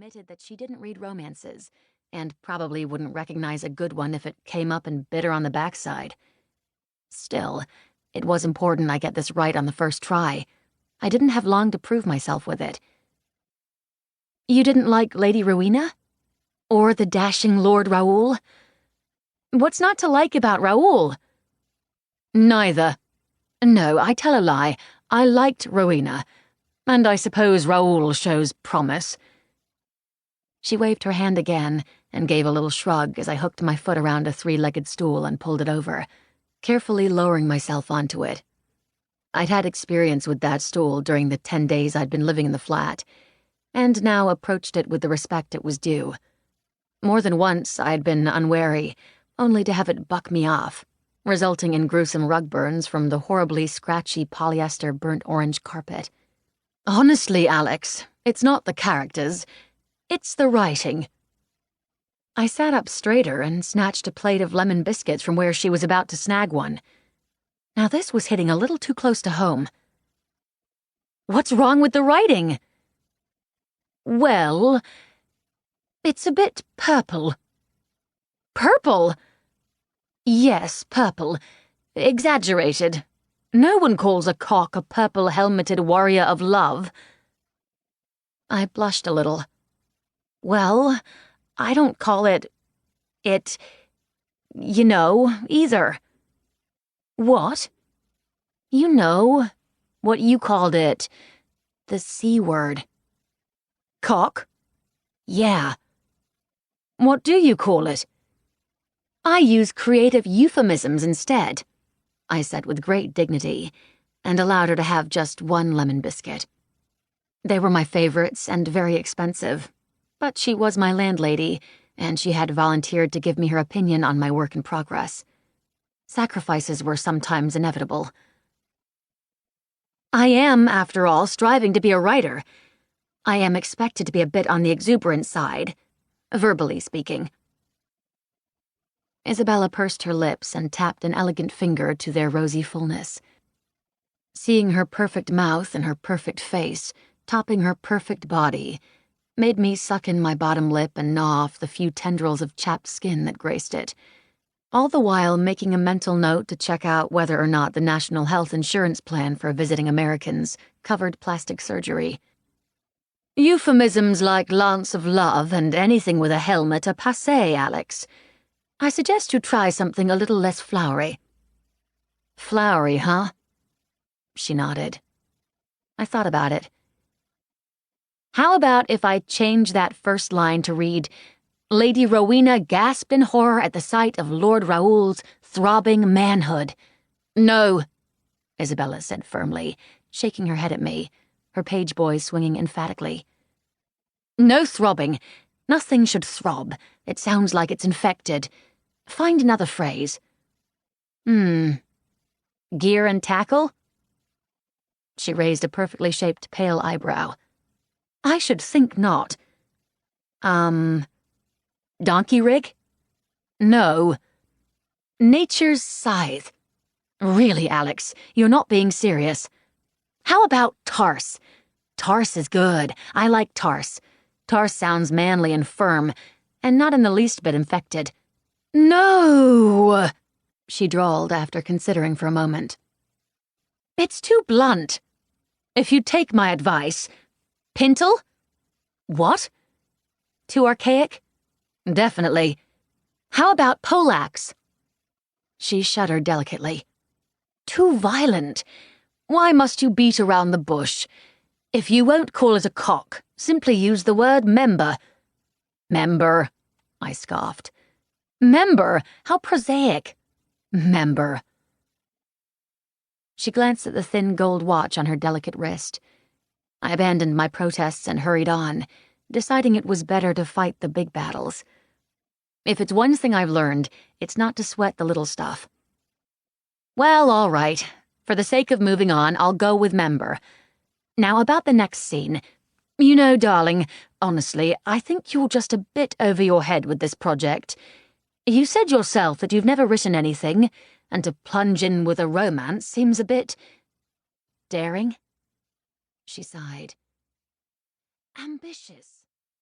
admitted that she didn't read romances, and probably wouldn't recognize a good one if it came up and bit her on the backside. Still, it was important I get this right on the first try. I didn't have long to prove myself with it. You didn't like Lady Rowena? Or the dashing Lord Raoul? What's not to like about Raoul? Neither. No, I tell a lie. I liked Rowena, and I suppose Raoul shows promise. She waved her hand again and gave a little shrug as I hooked my foot around a three-legged stool and pulled it over, carefully lowering myself onto it. I'd had experience with that stool during the 10 days I'd been living in the flat, and now approached it with the respect it was due. More than once I'd been unwary, only to have it buck me off, resulting in gruesome rug burns from the horribly scratchy polyester burnt orange carpet. Honestly, Alex, it's not the characters, it's the writing. I sat up straighter and snatched a plate of lemon biscuits from where she was about to snag one. Now this was hitting a little too close to home. What's wrong with the writing? Well, it's a bit purple. Purple? Yes, purple. Exaggerated. No one calls a cock a purple-helmeted warrior of love. I blushed a little. Well, I don't call it, either. What? You know, what you called it, the C word. Cock? Yeah. What do you call it? I use creative euphemisms instead, I said with great dignity, and allowed her to have just one lemon biscuit. They were my favorites and very expensive, but she was my landlady, and she had volunteered to give me her opinion on my work in progress. Sacrifices were sometimes inevitable. I am, after all, striving to be a writer. I am expected to be a bit on the exuberant side, verbally speaking. Isabella pursed her lips and tapped an elegant finger to their rosy fullness. Seeing her perfect mouth and her perfect face, topping her perfect body, made me suck in my bottom lip and gnaw off the few tendrils of chapped skin that graced it, all the while making a mental note to check out whether or not the National Health Insurance Plan for visiting Americans covered plastic surgery. Euphemisms like lance of love and anything with a helmet are passé, Alex. I suggest you try something a little less flowery. Flowery, huh? She nodded. I thought about it. How about if I change that first line to read, Lady Rowena gasped in horror at the sight of Lord Raoul's throbbing manhood. No, Isabella said firmly, shaking her head at me, her page boy swinging emphatically. No throbbing. Nothing should throb. It sounds like it's infected. Find another phrase. Gear and tackle? She raised a perfectly shaped pale eyebrow. I should think not. Donkey rig? No. Nature's scythe. Really, Alex, you're not being serious. How about tarse? Tarse is good. I like tarse. Tarse sounds manly and firm, and not in the least bit infected. No, she drawled after considering for a moment. It's too blunt. If you'd take my advice, pintle? What? Too archaic? Definitely. How about poleaxe? She shuddered delicately. Too violent. Why must you beat around the bush? If you won't call it a cock, simply use the word member. Member, I scoffed. Member? How prosaic. Member. She glanced at the thin gold watch on her delicate wrist. I abandoned my protests and hurried on, deciding it was better to fight the big battles. If it's one thing I've learned, it's not to sweat the little stuff. Well, all right. For the sake of moving on, I'll go with member. Now about the next scene. You know, darling, honestly, I think you're just a bit over your head with this project. You said yourself that you've never written anything, and to plunge in with a romance seems a bit daring. She sighed. Ambitious.